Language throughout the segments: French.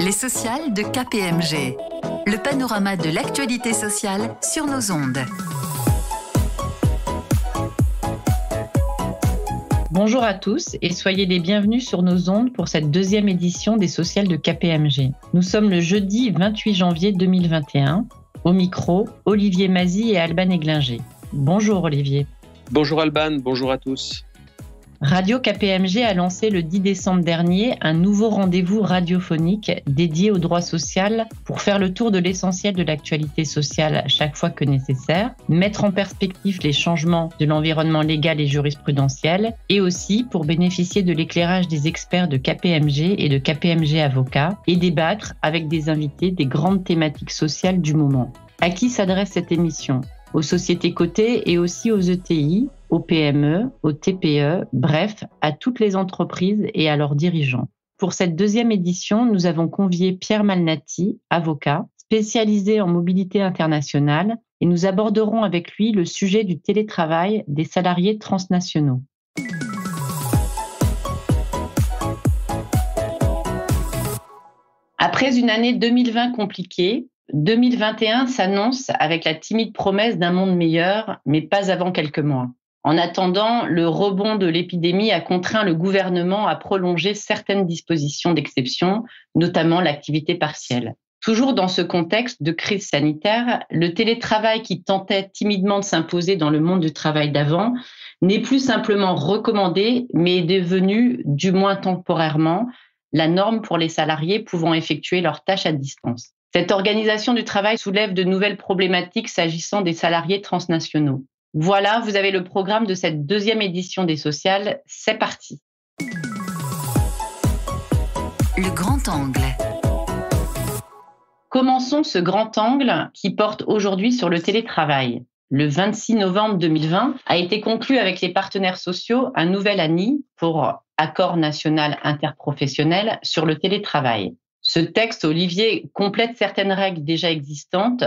Les sociales de KPMG. Le panorama de l'actualité sociale sur nos ondes. Bonjour à tous et soyez les bienvenus sur nos ondes pour cette deuxième édition des sociales de KPMG. Nous sommes le jeudi 28 janvier 2021. Au micro, Olivier Mazy et Alban Eglinger. Bonjour Olivier. Bonjour Alban, bonjour à tous. Radio KPMG a lancé le 10 décembre dernier un nouveau rendez-vous radiophonique dédié au droit social pour faire le tour de l'essentiel de l'actualité sociale chaque fois que nécessaire, mettre en perspective les changements de l'environnement légal et jurisprudentiel et aussi pour bénéficier de l'éclairage des experts de KPMG et de KPMG Avocats et débattre avec des invités des grandes thématiques sociales du moment. À qui s'adresse cette émission ? Aux sociétés cotées et aussi aux ETI, aux PME, aux TPE, bref, à toutes les entreprises et à leurs dirigeants. Pour cette deuxième édition, nous avons convié Pierre Malnati, avocat, spécialisé en mobilité internationale, et nous aborderons avec lui le sujet du télétravail des salariés transnationaux. Après une année 2020 compliquée, 2021 s'annonce avec la timide promesse d'un monde meilleur, mais pas avant quelques mois. En attendant, le rebond de l'épidémie a contraint le gouvernement à prolonger certaines dispositions d'exception, notamment l'activité partielle. Toujours dans ce contexte de crise sanitaire, le télétravail qui tentait timidement de s'imposer dans le monde du travail d'avant n'est plus simplement recommandé, mais est devenu, du moins temporairement, la norme pour les salariés pouvant effectuer leurs tâches à distance. Cette organisation du travail soulève de nouvelles problématiques s'agissant des salariés transnationaux. Voilà, vous avez le programme de cette deuxième édition des sociales. C'est parti. Le grand angle. Commençons ce grand angle qui porte aujourd'hui sur le télétravail. Le 26 novembre 2020 a été conclu avec les partenaires sociaux un nouvel ANI pour Accord national interprofessionnel sur le télétravail. Ce texte, Olivier, complète certaines règles déjà existantes,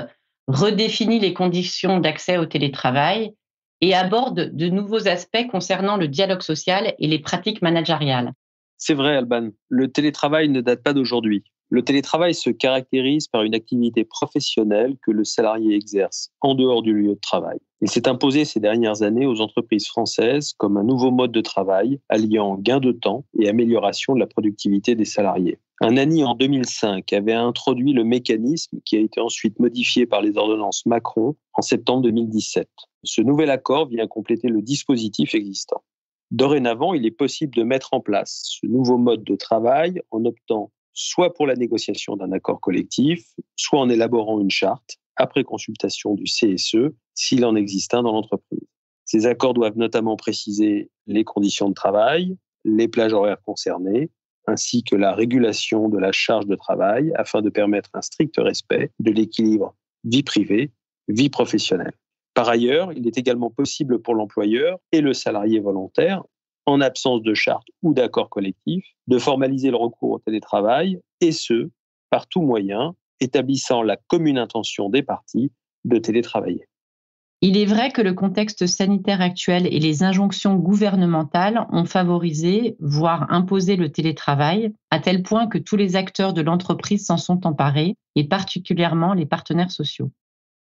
redéfinit les conditions d'accès au télétravail et aborde de nouveaux aspects concernant le dialogue social et les pratiques managériales. C'est vrai Alban, le télétravail ne date pas d'aujourd'hui. Le télétravail se caractérise par une activité professionnelle que le salarié exerce en dehors du lieu de travail. Il s'est imposé ces dernières années aux entreprises françaises comme un nouveau mode de travail alliant gain de temps et amélioration de la productivité des salariés. Un ANI en 2005 avait introduit le mécanisme qui a été ensuite modifié par les ordonnances Macron en septembre 2017. Ce nouvel accord vient compléter le dispositif existant. Dorénavant, il est possible de mettre en place ce nouveau mode de travail en optant soit pour la négociation d'un accord collectif, soit en élaborant une charte après consultation du CSE, s'il en existe un dans l'entreprise. Ces accords doivent notamment préciser les conditions de travail, les plages horaires concernées, ainsi que la régulation de la charge de travail afin de permettre un strict respect de l'équilibre vie privée, vie professionnelle. Par ailleurs, il est également possible pour l'employeur et le salarié volontaire, en absence de charte ou d'accord collectif, de formaliser le recours au télétravail, et ce, par tout moyen, établissant la commune intention des parties de télétravailler. Il est vrai que le contexte sanitaire actuel et les injonctions gouvernementales ont favorisé, voire imposé le télétravail, à tel point que tous les acteurs de l'entreprise s'en sont emparés, et particulièrement les partenaires sociaux.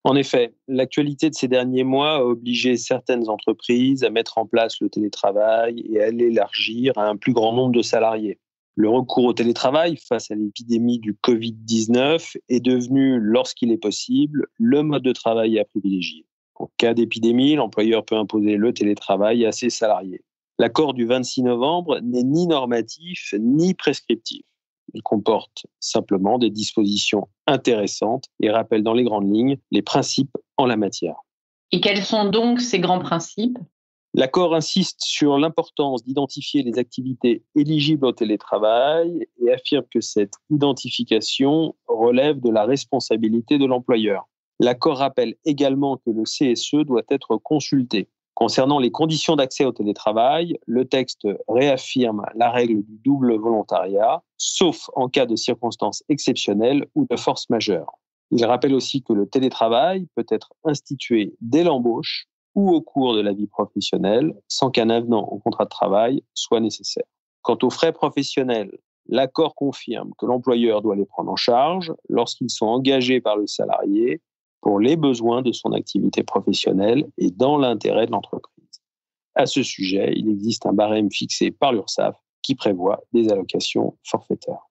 En effet, l'actualité de ces derniers mois a obligé certaines entreprises à mettre en place le télétravail et à l'élargir à un plus grand nombre de salariés. Le recours au télétravail face à l'épidémie du Covid-19 est devenu, lorsqu'il est possible, le mode de travail à privilégier. En cas d'épidémie, l'employeur peut imposer le télétravail à ses salariés. L'accord du 26 novembre n'est ni normatif ni prescriptif. Il comporte simplement des dispositions intéressantes et rappelle dans les grandes lignes les principes en la matière. Et quels sont donc ces grands principes ? L'accord insiste sur l'importance d'identifier les activités éligibles au télétravail et affirme que cette identification relève de la responsabilité de l'employeur. L'accord rappelle également que le CSE doit être consulté. Concernant les conditions d'accès au télétravail, le texte réaffirme la règle du double volontariat, sauf en cas de circonstances exceptionnelles ou de force majeure. Il rappelle aussi que le télétravail peut être institué dès l'embauche ou au cours de la vie professionnelle, sans qu'un avenant au contrat de travail soit nécessaire. Quant aux frais professionnels, L'accord confirme que l'employeur doit les prendre en charge lorsqu'ils sont engagés par le salarié pour les besoins de son activité professionnelle et dans l'intérêt de l'entreprise. À ce sujet, il existe un barème fixé par l'URSSAF qui prévoit des allocations forfaitaires.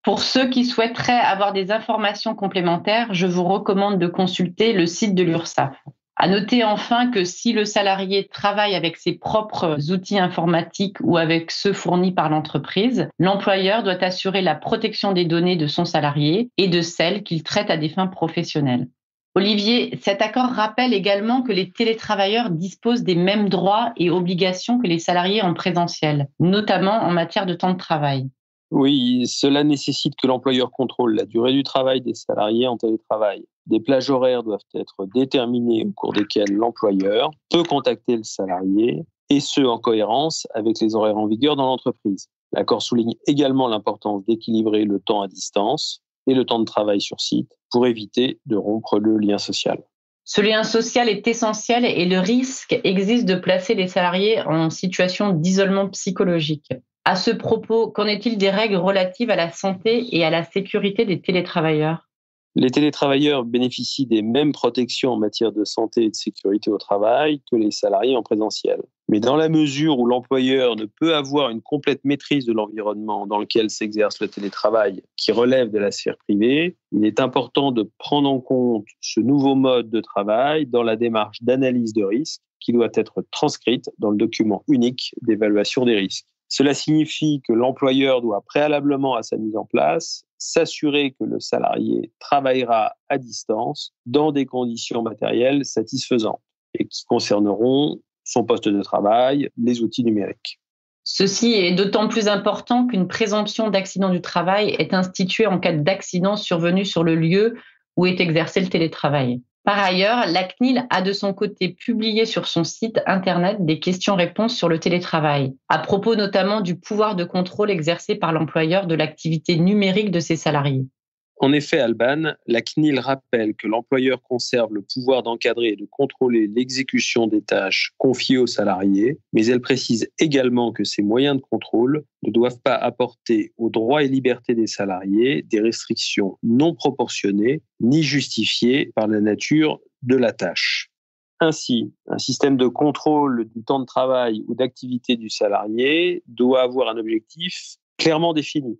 Pour ceux qui souhaiteraient avoir des informations complémentaires, je vous recommande de consulter le site de l'URSSAF. À noter enfin que si le salarié travaille avec ses propres outils informatiques ou avec ceux fournis par l'entreprise, l'employeur doit assurer la protection des données de son salarié et de celles qu'il traite à des fins professionnelles. Olivier, cet accord rappelle également que les télétravailleurs disposent des mêmes droits et obligations que les salariés en présentiel, notamment en matière de temps de travail. Oui, cela nécessite que l'employeur contrôle la durée du travail des salariés en télétravail. Des plages horaires doivent être déterminées au cours desquelles l'employeur peut contacter le salarié, et ce en cohérence avec les horaires en vigueur dans l'entreprise. L'accord souligne également l'importance d'équilibrer le temps à distance et le temps de travail sur site pour éviter de rompre le lien social. Ce lien social est essentiel et le risque existe de placer les salariés en situation d'isolement psychologique. À ce propos, qu'en est-il des règles relatives à la santé et à la sécurité des télétravailleurs ? Les télétravailleurs bénéficient des mêmes protections en matière de santé et de sécurité au travail que les salariés en présentiel. Mais dans la mesure où l'employeur ne peut avoir une complète maîtrise de l'environnement dans lequel s'exerce le télétravail, qui relève de la sphère privée, il est important de prendre en compte ce nouveau mode de travail dans la démarche d'analyse de risque qui doit être transcrite dans le document unique d'évaluation des risques. Cela signifie que l'employeur doit préalablement à sa mise en place s'assurer que le salarié travaillera à distance dans des conditions matérielles satisfaisantes et qui concerneront son poste de travail, les outils numériques. Ceci est d'autant plus important qu'une présomption d'accident du travail est instituée en cas d'accident survenu sur le lieu où est exercé le télétravail. Par ailleurs, la CNIL a de son côté publié sur son site internet des questions-réponses sur le télétravail, à propos notamment du pouvoir de contrôle exercé par l'employeur de l'activité numérique de ses salariés. En effet, Alban, la CNIL rappelle que l'employeur conserve le pouvoir d'encadrer et de contrôler l'exécution des tâches confiées aux salariés, mais elle précise également que ces moyens de contrôle ne doivent pas apporter aux droits et libertés des salariés des restrictions non proportionnées ni justifiées par la nature de la tâche. Ainsi, un système de contrôle du temps de travail ou d'activité du salarié doit avoir un objectif clairement défini,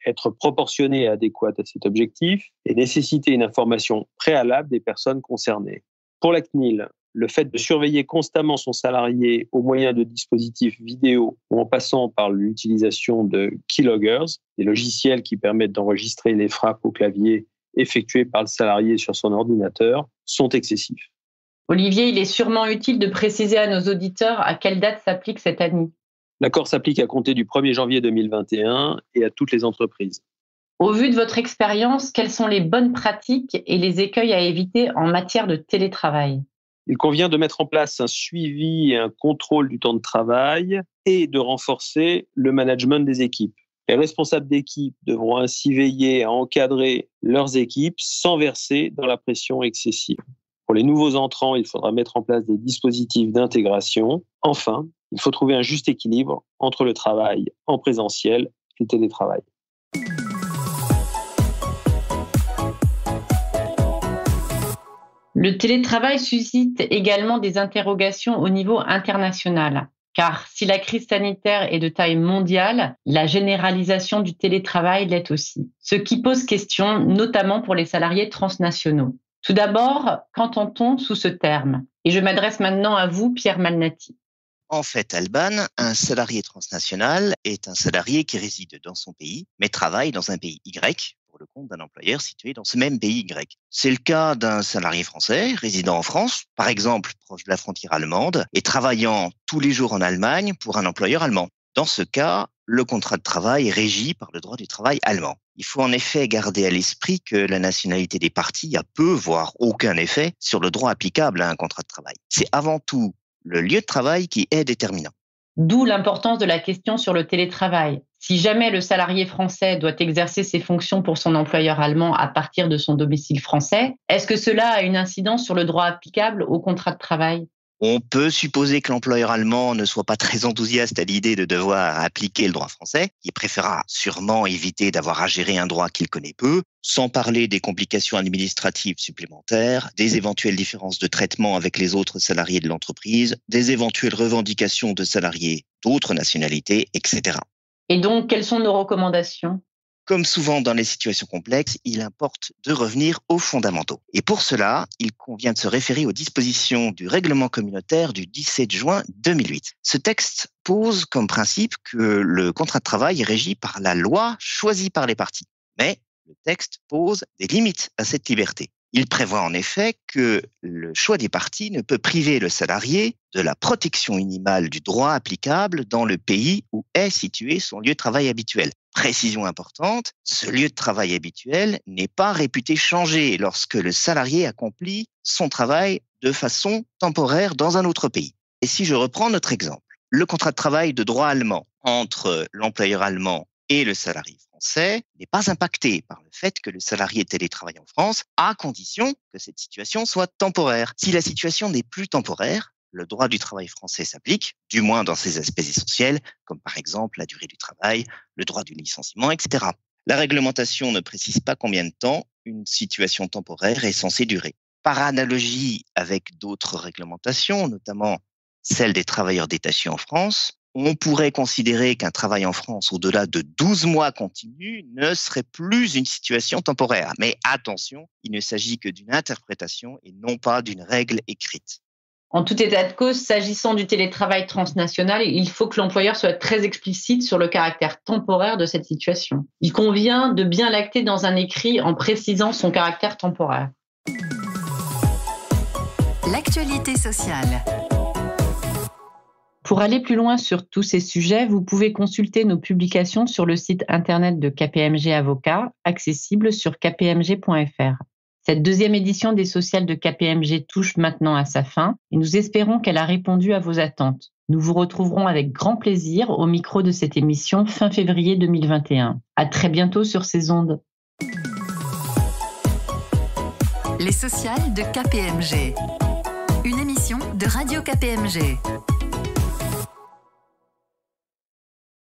être proportionné et adéquat à cet objectif et nécessiter une information préalable des personnes concernées. Pour la CNIL, le fait de surveiller constamment son salarié au moyen de dispositifs vidéo ou en passant par l'utilisation de keyloggers, des logiciels qui permettent d'enregistrer les frappes au clavier effectuées par le salarié sur son ordinateur, sont excessifs. Olivier, il est sûrement utile de préciser à nos auditeurs à quelle date s'applique cette ANI. L'accord s'applique à compter du 1er janvier 2021 et à toutes les entreprises. Au vu de votre expérience, quelles sont les bonnes pratiques et les écueils à éviter en matière de télétravail ? Il convient de mettre en place un suivi et un contrôle du temps de travail et de renforcer le management des équipes. Les responsables d'équipe devront ainsi veiller à encadrer leurs équipes sans verser dans la pression excessive. Pour les nouveaux entrants, il faudra mettre en place des dispositifs d'intégration. Enfin, il faut trouver un juste équilibre entre le travail en présentiel et le télétravail. Le télétravail suscite également des interrogations au niveau international. Car si la crise sanitaire est de taille mondiale, la généralisation du télétravail l'est aussi. Ce qui pose question, notamment pour les salariés transnationaux. Tout d'abord, qu'entend-on sous ce terme ? Et je m'adresse maintenant à vous, Pierre Malnati. En fait, Alban, un salarié transnational est un salarié qui réside dans son pays, mais travaille dans un pays Y pour le compte d'un employeur situé dans ce même pays Y. C'est le cas d'un salarié français résidant en France, par exemple proche de la frontière allemande, et travaillant tous les jours en Allemagne pour un employeur allemand. Dans ce cas, le contrat de travail est régi par le droit du travail allemand. Il faut en effet garder à l'esprit que la nationalité des parties a peu, voire aucun effet sur le droit applicable à un contrat de travail. C'est avant tout le lieu de travail qui est déterminant. D'où l'importance de la question sur le télétravail. Si jamais le salarié français doit exercer ses fonctions pour son employeur allemand à partir de son domicile français, est-ce que cela a une incidence sur le droit applicable au contrat de travail ? On peut supposer que l'employeur allemand ne soit pas très enthousiaste à l'idée de devoir appliquer le droit français. Il préférera sûrement éviter d'avoir à gérer un droit qu'il connaît peu, sans parler des complications administratives supplémentaires, des éventuelles différences de traitement avec les autres salariés de l'entreprise, des éventuelles revendications de salariés d'autres nationalités, etc. Et donc, quelles sont nos recommandations ? Comme souvent dans les situations complexes, il importe de revenir aux fondamentaux. Et pour cela, il convient de se référer aux dispositions du règlement communautaire du 17 juin 2008. Ce texte pose comme principe que le contrat de travail est régi par la loi choisie par les parties. Mais le texte pose des limites à cette liberté. Il prévoit en effet que le choix des parties ne peut priver le salarié de la protection minimale du droit applicable dans le pays où est situé son lieu de travail habituel. Précision importante, ce lieu de travail habituel n'est pas réputé changer lorsque le salarié accomplit son travail de façon temporaire dans un autre pays. Et si je reprends notre exemple, le contrat de travail de droit allemand entre l'employeur allemand et le salarié français n'est pas impacté par le fait que le salarié télétravaille en France, à condition que cette situation soit temporaire. Si la situation n'est plus temporaire, le droit du travail français s'applique, du moins dans ses aspects essentiels, comme par exemple la durée du travail, le droit du licenciement, etc. La réglementation ne précise pas combien de temps une situation temporaire est censée durer. Par analogie avec d'autres réglementations, notamment celle des travailleurs détachés en France, on pourrait considérer qu'un travail en France au-delà de 12 mois continus ne serait plus une situation temporaire. Mais attention, il ne s'agit que d'une interprétation et non pas d'une règle écrite. En tout état de cause, s'agissant du télétravail transnational, il faut que l'employeur soit très explicite sur le caractère temporaire de cette situation. Il convient de bien l'acter dans un écrit en précisant son caractère temporaire. L'actualité sociale. Pour aller plus loin sur tous ces sujets, vous pouvez consulter nos publications sur le site internet de KPMG Avocat, accessible sur kpmg.fr. Cette deuxième édition des sociales de KPMG touche maintenant à sa fin et nous espérons qu'elle a répondu à vos attentes. Nous vous retrouverons avec grand plaisir au micro de cette émission fin février 2021. À très bientôt sur ces ondes. Les sociales de KPMG. Une émission de Radio KPMG.